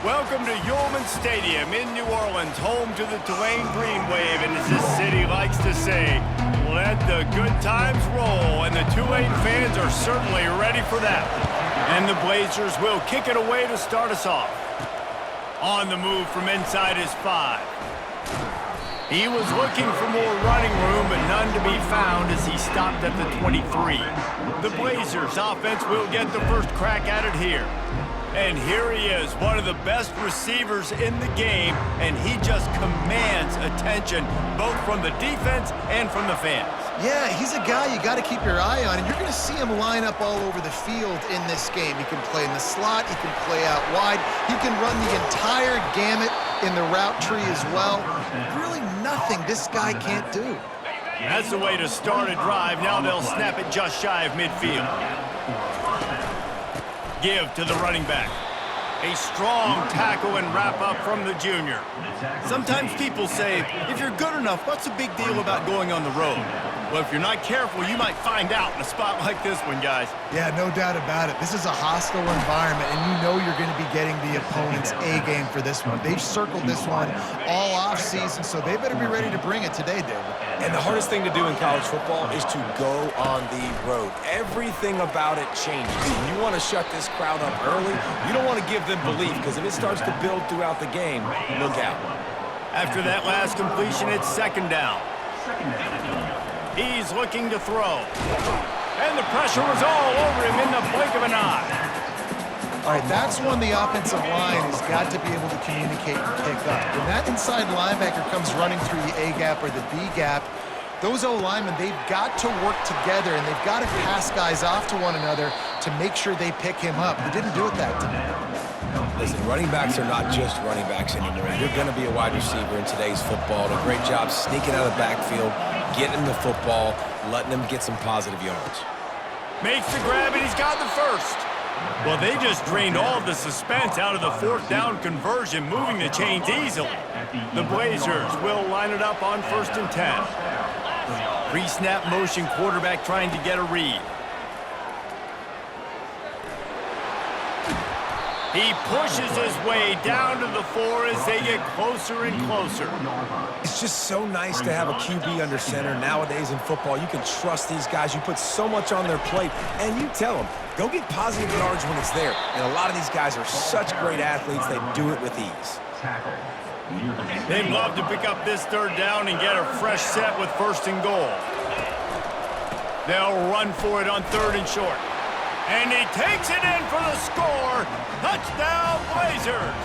Welcome to Yulman Stadium in New Orleans, home to the Tulane Green Wave, and as this city likes to say, let the good times roll, and the Tulane fans are certainly ready for that. And the Blazers will kick it away to start us off. On the move from inside his 5. He was looking for more running room, but none to be found as he stopped at the 23. The Blazers offense will get the first crack at it here. And here he is, one of the best receivers in the game, and he just commands attention, both from the defense and from the fans. Yeah, he's a guy you got to keep your eye on, and you're going to see him line up all over the field in this game. He can play in the slot, he can play out wide, he can run the entire gamut in the route tree as well. Really nothing this guy can't do. That's the way to start a drive. Now they'll snap it just shy of midfield. Give to the running back. A strong tackle and wrap up from the junior. Sometimes people say, if you're good enough, what's the big deal about going on the road? Well, if you're not careful, you might find out in a spot like this one, guys. Yeah, no doubt about it. This is a hostile environment, and you know you're going to be getting the opponent's A-game for this one. They've circled this one all offseason, so they better be ready to bring it today, David. And the hardest thing to do in college football is to go on the road. Everything about it changes. You want to shut this crowd up early. You don't want to give them belief, because if it starts to build throughout the game, look out. After that last completion, it's second down. He's looking to throw. And the pressure was all over him in the blink of an eye. All right, that's when the offensive line has got to be able to communicate and pick up. When that inside linebacker comes running through the A-gap or the B-gap, those O-linemen, they've got to work together, and they've got to pass guys off to one another to make sure they pick him up. They didn't do it that time. Listen, running backs are not just running backs anymore. You're going to be a wide receiver in today's football. A great job sneaking out of the backfield, getting the football, letting them get some positive yards. Makes the grab, and he's got the first. Well, they just drained all of the suspense out of the fourth down conversion, moving the chains easily. The Blazers will line it up on 1st and 10. Pre-snap motion, quarterback trying to get a read. He pushes his way down to the 4 as they get closer and closer. It's just so nice to have a QB under center nowadays in football. You can trust these guys. You put so much on their plate, and you tell them, go get positive yards when it's there. And a lot of these guys are such great athletes, they do it with ease. They'd love to pick up this third down and get a fresh set with 1st and goal. They'll run for it on 3rd and short. And he takes it in for the score. Touchdown, Blazers.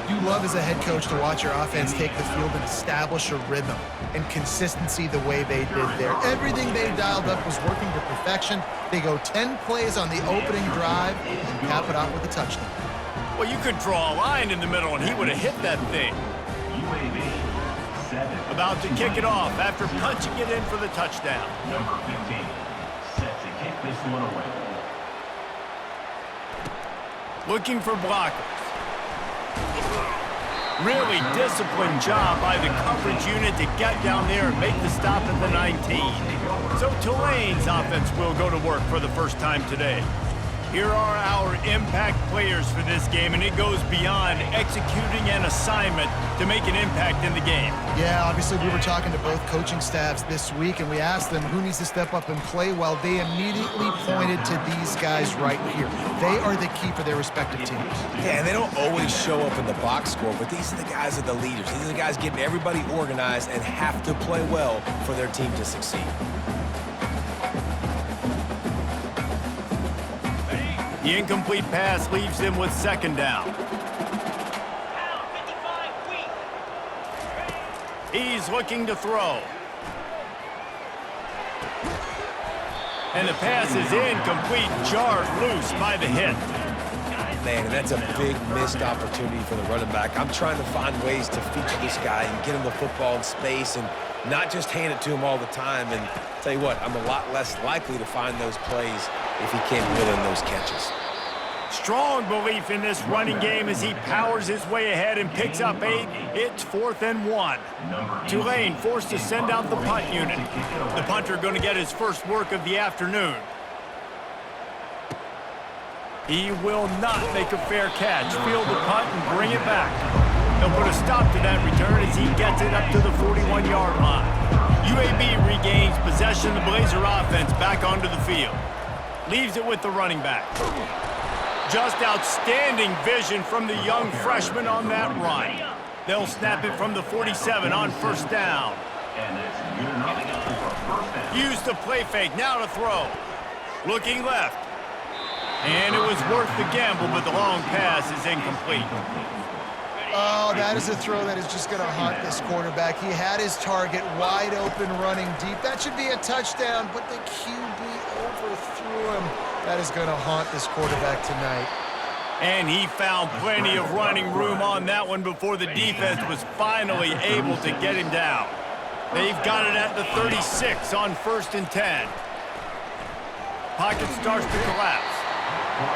You love as a head coach to watch your offense take the field and establish a rhythm and consistency the way they did there. Everything they dialed up was working to perfection. They go 10 plays on the opening drive and cap it off with a touchdown. Well, you could draw a line in the middle, and he would have hit that thing. About to kick it off after punching it in for the touchdown. Number 15, set to kick this one away. Looking for blockers. Really disciplined job by the coverage unit to get down there and make the stop at the 19. So Tulane's offense will go to work for the first time today. Here are our impact players for this game, and it goes beyond executing an assignment to make an impact in the game. Yeah, obviously we were talking to both coaching staffs this week, and we asked them who needs to step up and play well. They immediately pointed to these guys right here. They are the key for their respective teams. Yeah, and they don't always show up in the box score, but these are the guys that are the leaders. These are the guys getting everybody organized and have to play well for their team to succeed. The incomplete pass leaves them with 2nd down. He's looking to throw. And the pass is incomplete, jarred loose by the hit. Man, and that's a big missed opportunity for the running back. I'm trying to find ways to feature this guy and get him the football in space and not just hand it to him all the time. And tell you what, I'm a lot less likely to find those plays if he can't reel in those catches. Strong belief in this running game as he powers his way ahead and picks up 8. It's 4th and 1. Tulane forced to send out the punt unit. The punter going to get his first work of the afternoon. He will not make a fair catch. Field the punt and bring it back. He'll put a stop to that return as he gets it up to the 41-yard line. UAB regains possession of the Blazer offense back onto the field. Leaves it with the running back. Just outstanding vision from the young freshman on that run. They'll snap it from the 47 on first down. And that's good enough for a first down. Use the play fake, now to throw. Looking left. And it was worth the gamble, but the long pass is incomplete. Oh, that is a throw that is just going to haunt this quarterback. He had his target wide open running deep. That should be a touchdown, but the QB overthrew him. That is going to haunt this quarterback tonight. And he found plenty of running room on that one before the defense was finally able to get him down. They've got it at the 36 on 1st and 10. Pocket starts to collapse.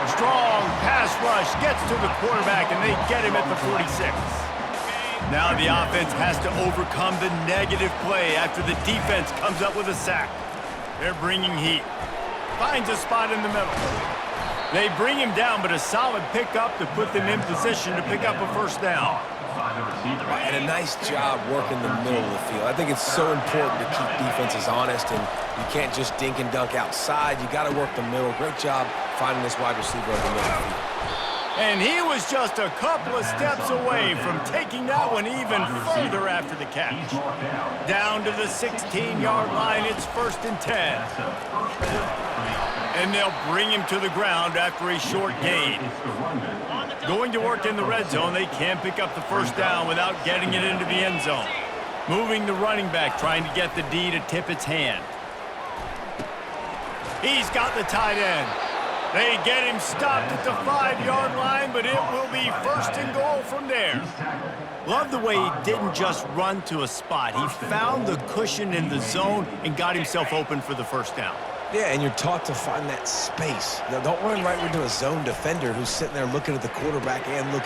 Strong pass rush gets to the quarterback, and they get him at the 46. Now the offense has to overcome the negative play after the defense comes up with a sack. They're bringing heat. Finds a spot in the middle. They bring him down, but a solid pickup to put them in position to pick up a first down. And a nice job working the middle of the field. I think it's so important to keep defenses honest, and you can't just dink and dunk outside. You got to work the middle. Great job finding this wide receiver over the middle of the field. And he was just a couple of steps away from taking that one even further after the catch. Down to the 16-yard line, it's 1st and 10. And they'll bring him to the ground after a short gain. Going to work in the red zone, they can't pick up the first down without getting it into the end zone. Moving the running back, trying to get the D to tip its hand. He's got the tight end. They get him stopped at the 5-yard line, but it will be 1st and goal from there. Love the way he didn't just run to a spot. He found the cushion in the zone and got himself open for the first down. Yeah, and you're taught to find that space. Now, don't run right into a zone defender who's sitting there looking at the quarterback and look.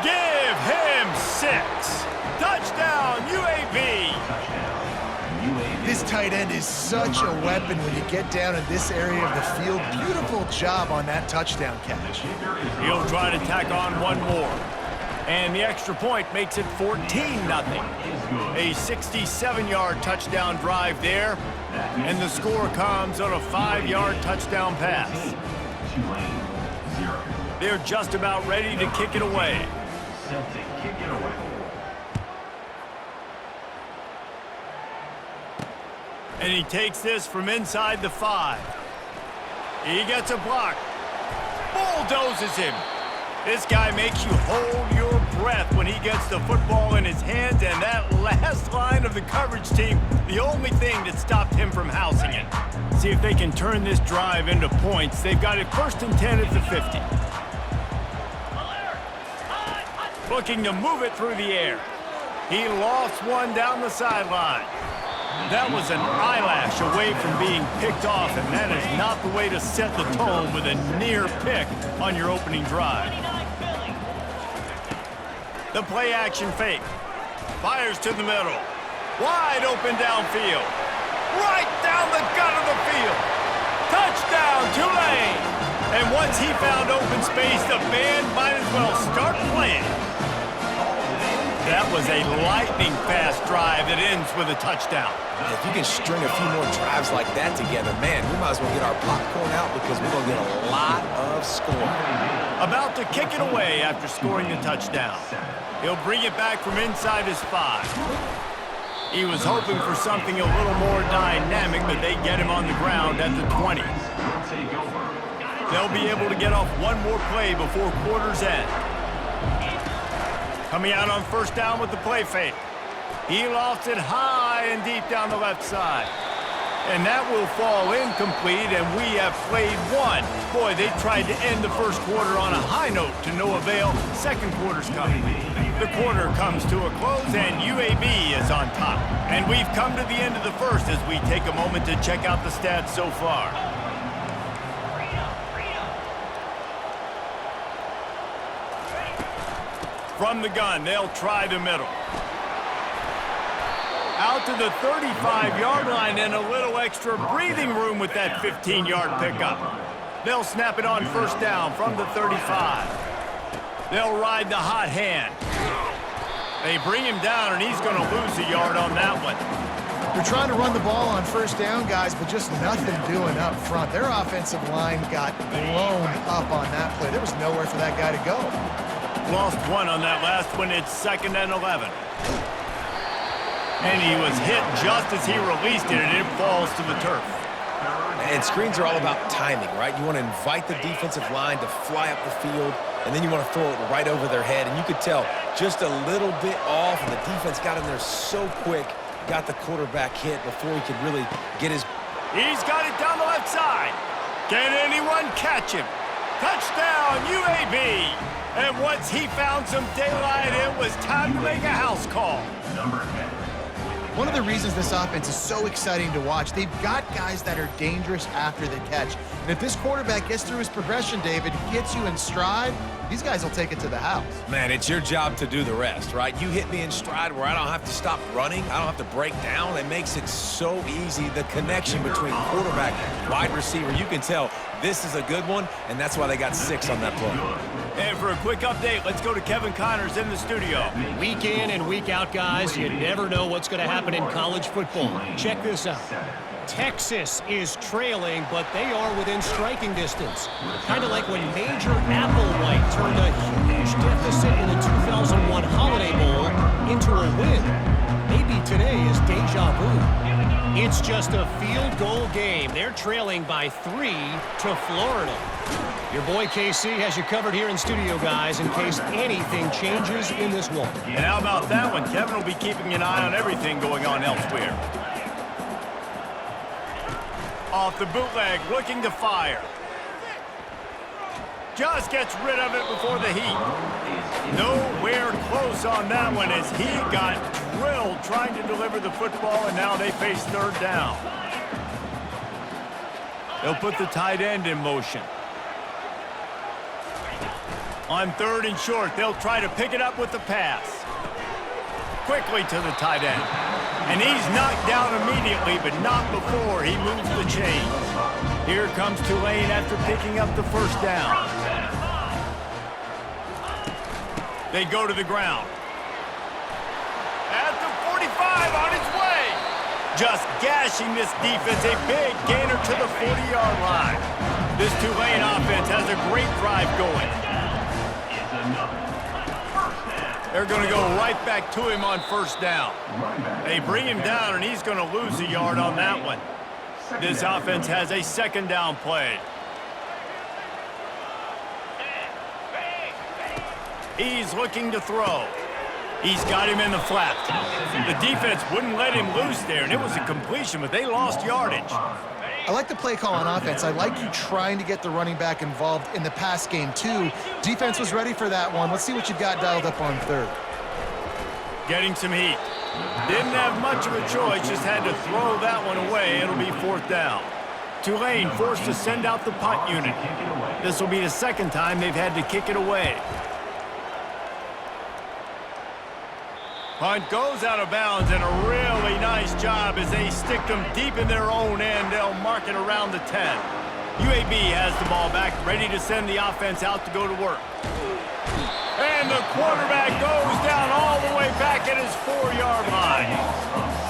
Give him 6. Touchdown, UAB. This tight end is such a weapon when you get down in this area of the field. Beautiful job on that touchdown catch. He'll try to tack on one more. And the extra point makes it 14-0. A 67-yard touchdown drive there. And the score comes on a 5-yard touchdown pass. They're just about ready to kick it away. And he takes this from inside the 5. He gets a block. Bulldozes him. This guy makes you hold your breath when he gets the football in his hands, and that last line of the coverage team, the only thing that stopped him from housing it. See if they can turn this drive into points. They've got it 1st and 10 at the 50. Looking to move it through the air. He lost one down the sideline. That was an eyelash away from being picked off, and that is not the way to set the tone with a near pick on your opening drive. The play action fake. Fires to the middle. Wide open downfield. Right down the gut of the field. Touchdown, Tulane. And once he found open space, the band might as well start playing. That was a lightning-fast drive that ends with a touchdown. If you can string a few more drives like that together, man, we might as well get our popcorn out because we're going to get a lot of scoring. About to kick it away after scoring the touchdown. He'll bring it back from inside his 5. He was hoping for something a little more dynamic, but they get him on the ground at the 20. They'll be able to get off one more play before quarter's end. Coming out on first down with the play fake. He lofts it high and deep down the left side. And that will fall incomplete, and we have played one. Boy, they tried to end the first quarter on a high note to no avail. Second quarter's coming. The quarter comes to a close, and UAB is on top. And we've come to the end of the first as we take a moment to check out the stats so far. From the gun, they'll try the middle. Out to the 35-yard line and a little extra breathing room with that 15-yard pickup. They'll snap it on first down from the 35. They'll ride the hot hand. They bring him down, and he's going to lose a yard on that one. They're trying to run the ball on first down, guys, but just nothing doing up front. Their offensive line got blown up on that play. There was nowhere for that guy to go. Lost one on that last one. It's 2nd and 11. And he was hit just as he released it, and it falls to the turf. And screens are all about timing, right? You want to invite the defensive line to fly up the field, and then you want to throw it right over their head. And you could tell just a little bit off, and the defense got in there so quick, got the quarterback hit before he could really get his... He's got it down the left side. Can anyone catch him? Touchdown, UAB! And once he found some daylight, it was time to make a house call. Number 10. One of the reasons this offense is so exciting to watch, they've got guys that are dangerous after the catch. And if this quarterback gets through his progression, David, hits you in stride, these guys will take it to the house. Man, it's your job to do the rest, right? You hit me in stride where I don't have to stop running. I don't have to break down. It makes it so easy. The connection between quarterback and wide receiver, you can tell this is a good one, and that's why they got 6 on that play. And for a quick update, let's go to Kevin Connors in the studio. Week in and week out, guys, you never know what's going to happen in college football. Check this out. Texas is trailing, but they are within striking distance. Kind of like when Major Applewhite turned a huge deficit in the 2001 Holiday Bowl into a win. Maybe today is deja vu. It's just a field goal game. They're trailing by 3 to Florida. Your boy KC has you covered here in studio, guys, in case anything changes in this one. And how about that one? Kevin will be keeping an eye on everything going on elsewhere. Off the bootleg, looking to fire. Just gets rid of it before the heat. Nowhere close on that one as he got drilled trying to deliver the football, and now they face 3rd down. They'll put the tight end in motion. On 3rd and short, they'll try to pick it up with the pass. Quickly to the tight end. And he's knocked down immediately, but not before he moves the chains. Here comes Tulane after picking up the 1st down. They go to the ground. At the 45 on its way. Just gashing this defense, a big gainer to the 40-yard line. This Tulane offense has a great drive going. They're going to go right back to him on 1st down. They bring him down, and he's going to lose a yard on that one. This offense has a 2nd down play. He's looking to throw. He's got him in the flat. The defense wouldn't let him loose there, and it was a completion, but they lost yardage. I like the play call on offense. I like you trying to get the running back involved in the pass game, too. Defense was ready for that one. Let's see what you've got dialed up on 3rd. Getting some heat. Didn't have much of a choice, just had to throw that one away. It'll be 4th down. Tulane forced to send out the punt unit. This will be the 2nd time they've had to kick it away. Punt goes out of bounds, and a really nice job as they stick them deep in their own end. They'll mark it around the 10. UAB has the ball back, ready to send the offense out to go to work. And the quarterback goes down all the way back at his 4-yard line.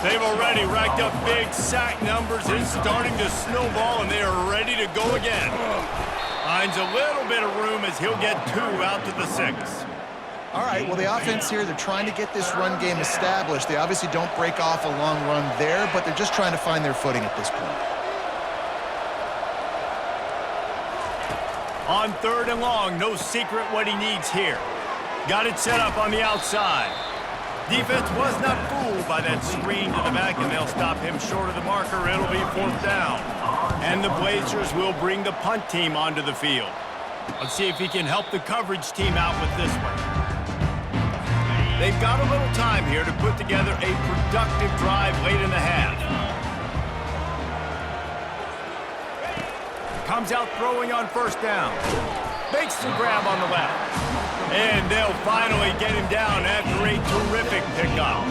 They've already racked up big sack numbers. It's starting to snowball, and they are ready to go again. Finds a little bit of room as he'll get 2 out to the 6. All right, well, the offense here, they're trying to get this run game established. They obviously don't break off a long run there, but they're just trying to find their footing at this point. On 3rd and long, no secret what he needs here. Got it set up on the outside. Defense was not fooled by that screen to the back, and they'll stop him short of the marker. It'll be 4th down. And the Blazers will bring the punt team onto the field. Let's see if he can help the coverage team out with this one. They've got a little time here to put together a productive drive late in the half. Comes out throwing on 1st down. Makes the grab on the left. And they'll finally get him down after a terrific pickup.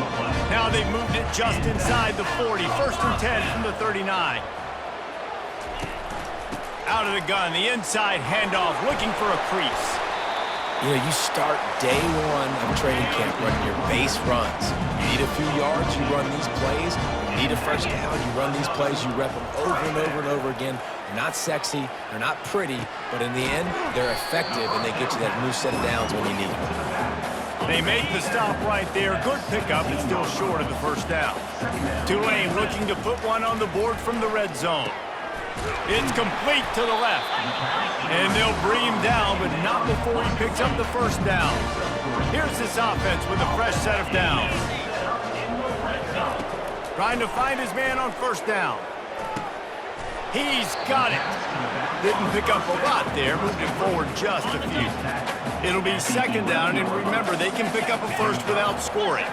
Now they've moved it just inside the 40. 1st and 10 from the 39. Out out of the gun. The inside handoff, looking for a crease. You know, you start day one of training camp running your base runs. You need a few yards, you run these plays. You need a first down, you run these plays. You rep them over and over and over again. They're not sexy, they're not pretty, but in the end, they're effective, and they get you that new set of downs when you need them. They make the stop right there. Good pickup, but still short of the first down. Tulane looking to put one on the board from the red zone. It's complete to the left. And they'll bring him down, but not before he picks up the first down. Here's this offense with a fresh set of downs. Trying to find his man on first down. He's got it. Didn't pick up a lot there, moved it forward just a few. It'll be second down, and remember, they can pick up a first without scoring.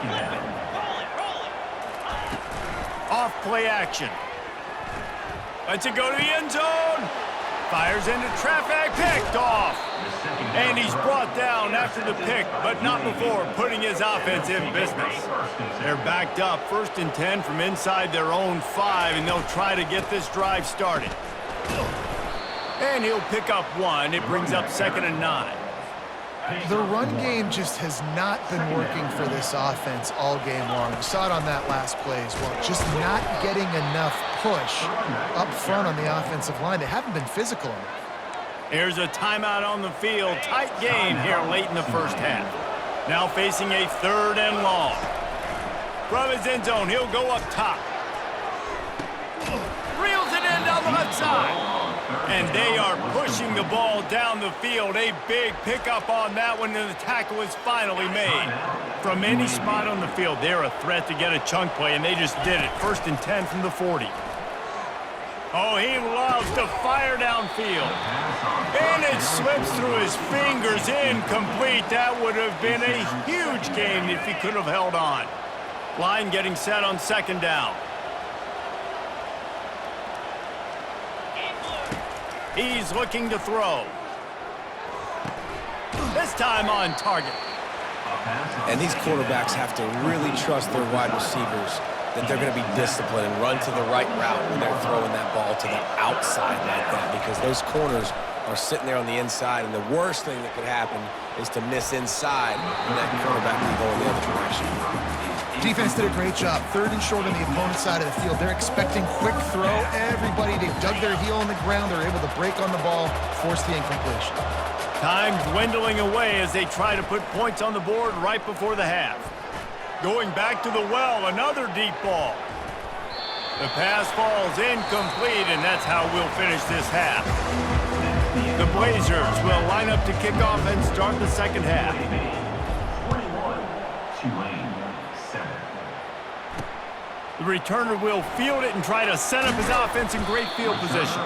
Off play action. Lets it go to the end zone. Fires into traffic, picked off. And he's brought down after the pick, but not before putting his offense in business. They're backed up, 1st and 10 from inside their own 5, and they'll try to get this drive started. And he'll pick up 1. It brings up 2nd and 9. The run game just has not been working for this offense all game long. We saw it on that last play as well. Just not getting enough push up front on the offensive line. They haven't been physical enough. Here's a timeout on the field. Tight game here late in the first half. Now facing a 3rd and long. From his end zone, he'll go up top. Reels it in down the left side. And they are pushing the ball down the field. A big pickup on that one, and the tackle is finally made. From any spot on the field, they're a threat to get a chunk play, and they just did it. 1st and 10 from the 40. Oh, he loves to fire downfield. And it slips through his fingers, incomplete. That would have been a huge game if he could have held on. Line getting set on 2nd down. He's looking to throw. This time on target. And these quarterbacks have to really trust their wide receivers that they're going to be disciplined and run to the right route when they're throwing that ball to the outside like that, because those corners are sitting there on the inside, and the worst thing that could happen is to miss inside and that quarterback can go in the other direction. Defense did a great job. 3rd and short on the opponent's side of the field. They're expecting quick throw. Everybody, they've dug their heel on the ground. They're able to break on the ball, force the incompletion. Time dwindling away as they try to put points on the board right before the half. Going back to the well, another deep ball. The pass falls incomplete, and that's how we'll finish this half. The Blazers will line up to kick off and start the second half. 21, Tulane, 7. The returner will field it and try to set up his offense in great field position.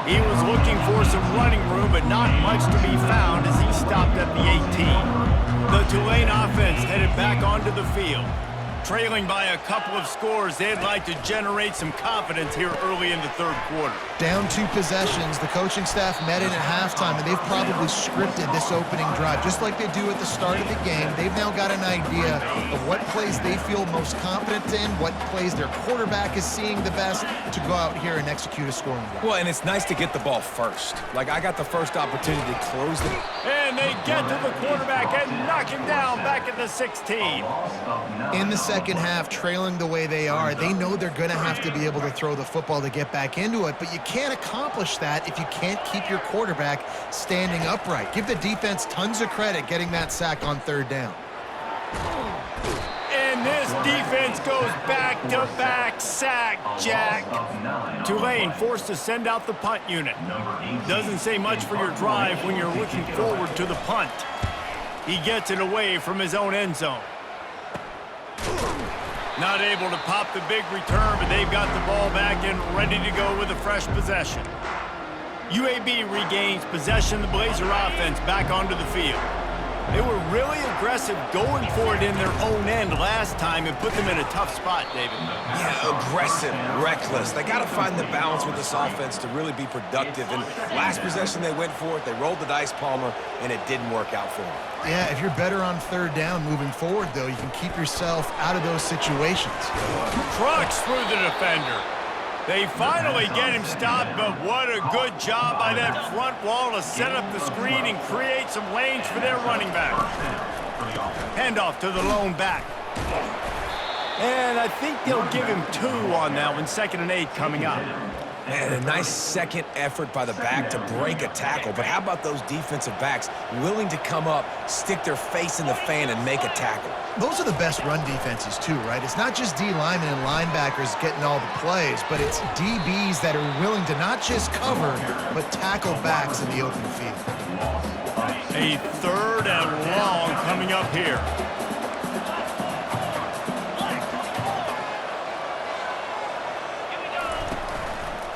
He was looking for some running room, but not much to be found as he stopped at the 18. The Tulane offense headed back onto the field. Trailing by a couple of scores, they'd like to generate some confidence here early in the 3rd quarter. Down 2 possessions, the coaching staff met in at halftime, and they've probably scripted this opening drive. Just like they do at the start of the game, they've now got an idea of what plays they feel most confident in, what plays their quarterback is seeing the best to go out here and execute a scoring drive. Well, and it's nice to get the ball first. Like, I got the first opportunity to close the... And they get to the quarterback and knock him down back at the 16. In the second half, trailing the way they are, they know they're going to have to be able to throw the football to get back into it, but you can't accomplish that if you can't keep your quarterback standing upright. Give the defense tons of credit getting that sack on 3rd down. And this defense goes back-to-back sack, Jack. Tulane forced to send out the punt unit. Doesn't say much for your drive when you're looking forward to the punt. He gets it away from his own end zone. Not able to pop the big return, but they've got the ball back and ready to go with a fresh possession. UAB regains possession of the Blazer offense back onto the field. They were really aggressive going for it in their own end last time and put them in a tough spot, David. Yeah, aggressive, reckless. They got to find the balance with this offense to really be productive. And last possession they went for it, they rolled the dice, Palmer, and it didn't work out for them. Yeah, if you're better on 3rd down moving forward, though, you can keep yourself out of those situations. Trucks through the defender. They finally get him stopped, but what a good job by that front wall to set up the screen and create some lanes for their running back. Handoff to the lone back. And I think they'll give him 2 on that one, 2nd and 8 coming up. Man, a nice second effort by the back to break a tackle. But how about those defensive backs willing to come up, stick their face in the fan, and make a tackle? Those are the best run defenses, too, right? It's not just D linemen and linebackers getting all the plays, but it's DBs that are willing to not just cover, but tackle backs in the open field. A 3rd and long coming up here.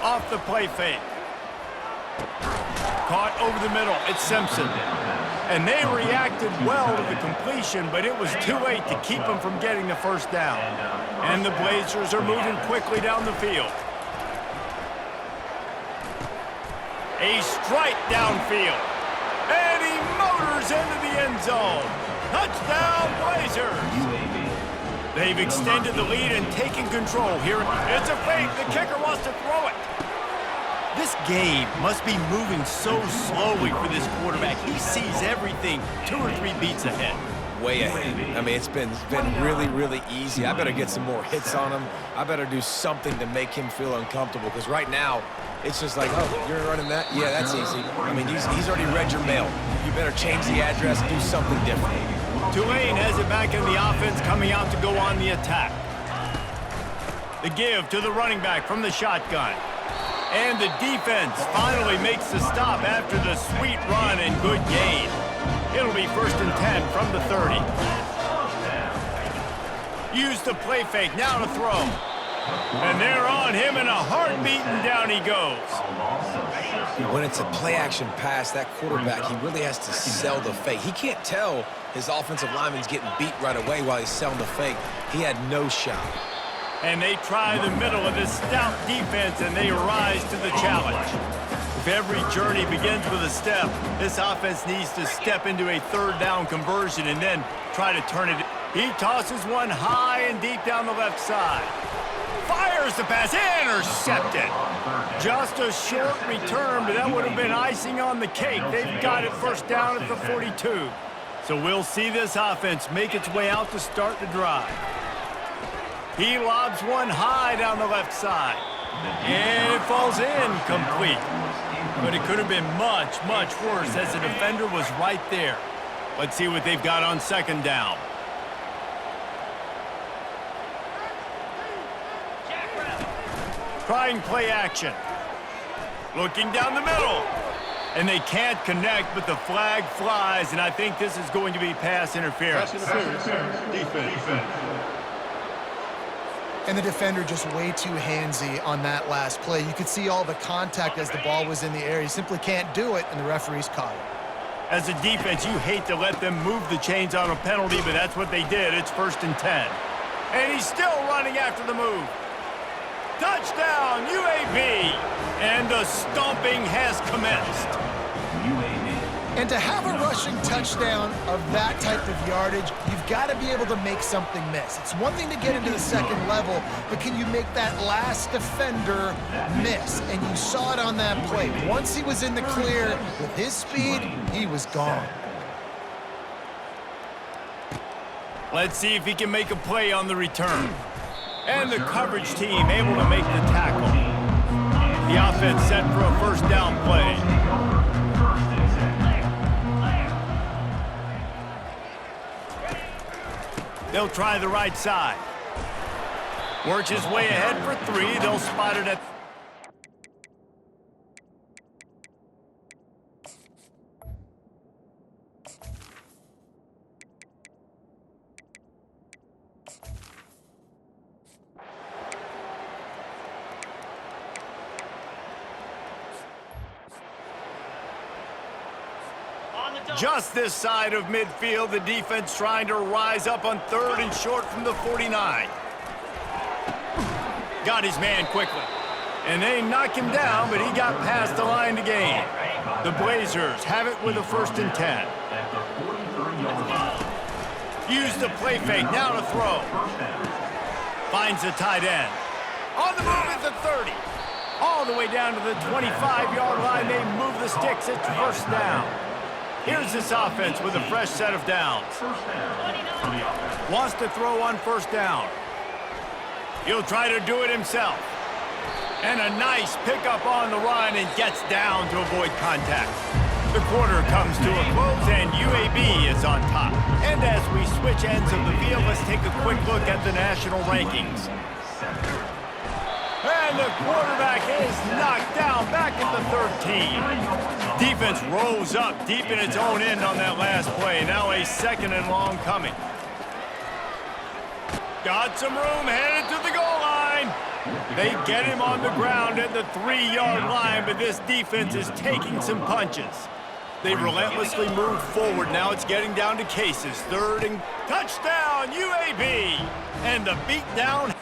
Off the play fake. Caught over the middle. It's Simpson. And they reacted well to the completion, but it was too late to keep them from getting the first down. And the Blazers are moving quickly down the field. A strike downfield. And he motors into the end zone. Touchdown, Blazers. They've extended the lead and taken control here. It's a fake. The kicker wants to throw it. This game must be moving so slowly for this quarterback. He sees everything 2 or 3 beats ahead. Way ahead. I mean, it's been really, really easy. I better get some more hits on him. I better do something to make him feel uncomfortable, because right now, it's just like, oh, you're running that? Yeah, that's easy. I mean, he's already read your mail. You better change the address, do something different. Tulane has it back in the offense, coming out to go on the attack. The give to the running back from the shotgun. And the defense finally makes the stop after the sweet run and good gain. It'll be 1st and 10 from the 30. Use the play fake, now to throw. And they're on him in a heartbeat, and down he goes. When it's a play-action pass, that quarterback, he really has to sell the fake. He can't tell his offensive lineman's getting beat right away while he's selling the fake. He had no shot. And they try the middle of this stout defense, and they rise to the challenge. If every journey begins with a step, this offense needs to step into a 3rd down conversion and then try to turn it. He tosses one high and deep down the left side. Fires the pass, intercepted. Just a short return, but that would have been icing on the cake. They've got it 1st down at the 42. So we'll see this offense make its way out to start the drive. He lobs one high down the left side. And it falls incomplete. But it could have been much, much worse as the defender was right there. Let's see what they've got on 2nd down. Trying play action. Looking down the middle. And they can't connect, but the flag flies, and I think this is going to be pass interference. Defense. And the defender just way too handsy on that last play. You could see all the contact as the ball was in the air. He simply can't do it, and the referees caught it. As a defense, you hate to let them move the chains on a penalty, but that's what they did. It's 1st and 10. And he's still running after the move. Touchdown, UAB! And the stomping has commenced. And to have a rushing touchdown of that type of yardage, you've got to be able to make something miss. It's one thing to get into the 2nd level, but can you make that last defender miss? And you saw it on that play. Once he was in the clear with his speed, he was gone. Let's see if he can make a play on the return. And the coverage team able to make the tackle. The offense set for a 1st down play. They'll try the right side. Works his way ahead for 3. They'll spot it at... Just this side of midfield, the defense trying to rise up on 3rd and short from the 49. Got his man quickly. And they knock him down, but he got past the line to gain. The Blazers have it with a 1st and 10. Use the play fake, now to throw. Finds the tight end. On the move at the 30. All the way down to the 25-yard line. They move the sticks. It's first down. Here's this offense with a fresh set of downs. Wants to throw on first down. He'll try to do it himself. And a nice pickup on the run and gets down to avoid contact. The quarter comes to a close and UAB is on top. And as we switch ends of the field, let's take a quick look at the national rankings. And the quarterback is knocked down back at the 13. Defense rose up deep in its own end on that last play. Now a second and long coming. Got some room, headed to the goal line. They get him on the ground at the 3-yard line, but this defense is taking some punches. They relentlessly move forward. Now it's getting down to cases. Third and touchdown, UAB. And the beat down.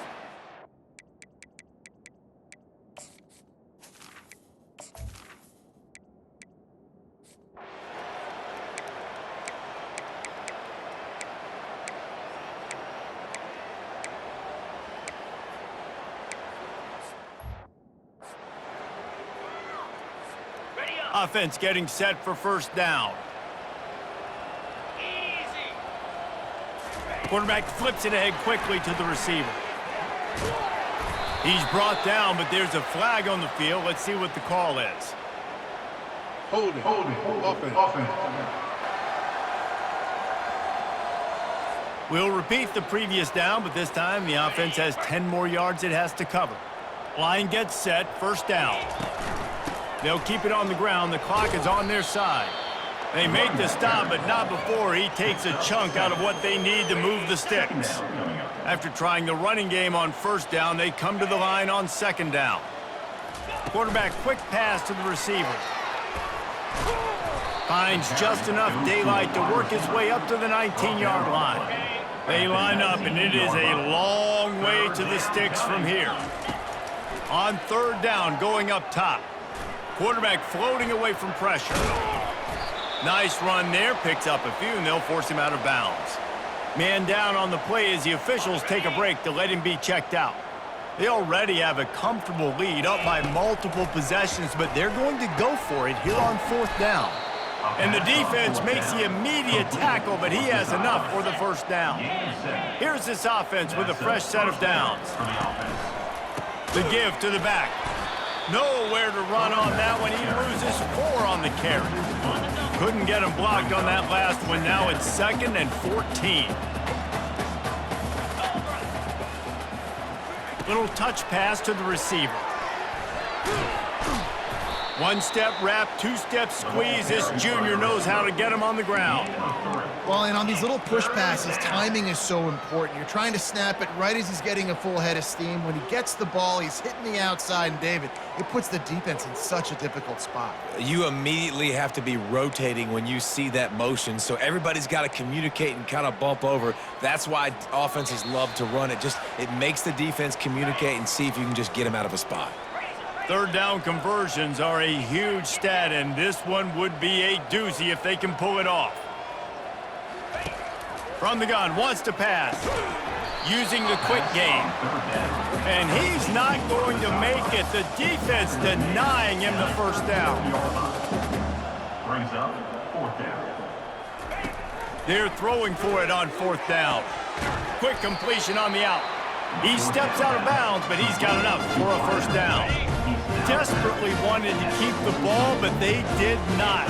Offense getting set for first down. Easy. Quarterback flips it ahead quickly to the receiver. He's brought down, but there's a flag on the field. Let's see what the call is. Holding. Offense. We'll repeat the previous down, but this time the offense has 10 more yards it has to cover. Line gets set, first down. They'll keep it on the ground. The clock is on their side. They make the stop, but not before he takes a chunk out of what they need to move the sticks. After trying the running game on first down, they come to the line on second down. Quarterback quick pass to the receiver. Finds just enough daylight to work his way up to the 19-yard line. They line up, and it is a long way to the sticks from here. On third down, going up top. Quarterback floating away from pressure. Nice run there, picks up a few, and they'll force him out of bounds. Man down on the play as the officials take a break to let him be checked out. They already have a comfortable lead, up by multiple possessions, but they're going to go for it here on fourth down. And the defense makes the immediate tackle, but he has enough for the first down. Here's this offense with a fresh set of downs. The give to the back. Nowhere to run on that one. He loses 4 on the carry. Couldn't get him blocked on that last one. Now it's 2nd and 14. Little touch pass to the receiver. One-step wrap, two-step squeeze. This junior knows how to get him on the ground. Well, and on these little push passes, timing is so important. You're trying to snap it right as he's getting a full head of steam. When he gets the ball, he's hitting the outside, and David, it puts the defense in such a difficult spot. You immediately have to be rotating when you see that motion, so everybody's got to communicate and kind of bump over. That's why offenses love to run it. It makes the defense communicate and see if you can just get him out of a spot. Third down conversions are a huge stat, and this one would be a doozy if they can pull it off. From the gun, wants to pass, using the quick game. And he's not going to make it. The defense denying him the first down. Brings up fourth down. They're throwing for it on fourth down. Quick completion on the out. He steps out of bounds, but he's got enough for a first down. Desperately wanted to keep the ball, but they did not.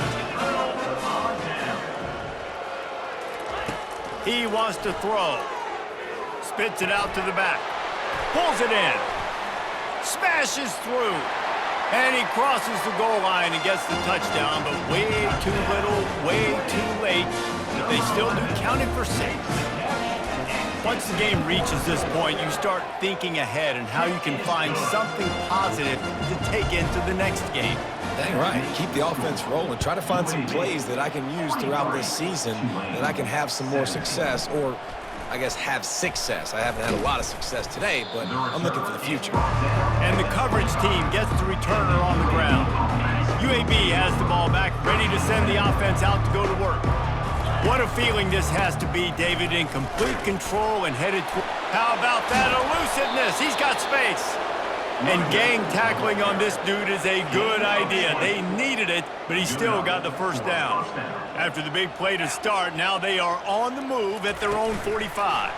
He wants to throw. Spits it out to the back. Pulls it in. Smashes through. And he crosses the goal line and gets the touchdown, but way too little, way too late. But they still do count it for 6. Once the game reaches this point, you start thinking ahead and how you can find something positive to take into the next game. Dang right. Keep the offense rolling. Try to find some plays that I can use throughout this season that I can have some more success, or I guess have success. I haven't had a lot of success today, but I'm looking for the future. And the coverage team gets the returner on the ground. UAB has the ball back, ready to send the offense out to go to work. What a feeling this has to be, David, in complete control and headed toward. How about that elusiveness? He's got space. And gang tackling on this dude is a good idea. They needed it, but he still got the first down. After the big play to start, now they are on the move at their own 45.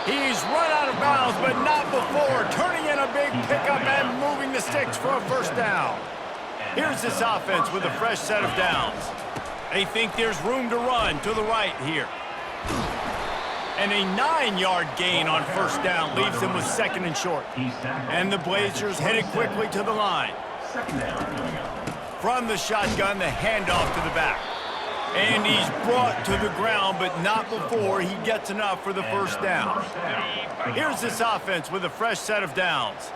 He's run out of bounds, but not before. Turning in a big pickup and moving the sticks for a first down. Here's this offense with a fresh set of downs. They think there's room to run to the right here. And a 9-yard gain on first down leaves them with second and short. And the Blazers headed quickly to the line. From the shotgun, the handoff to the back. And he's brought to the ground, but not before he gets enough for the first down. Here's this offense with a fresh set of downs.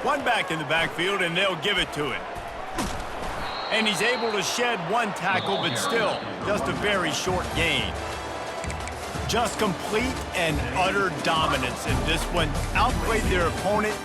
One back in the backfield, and they'll give it to him. And he's able to shed one tackle, but still just a very short gain. Just complete and utter dominance in this one. Outplayed their opponent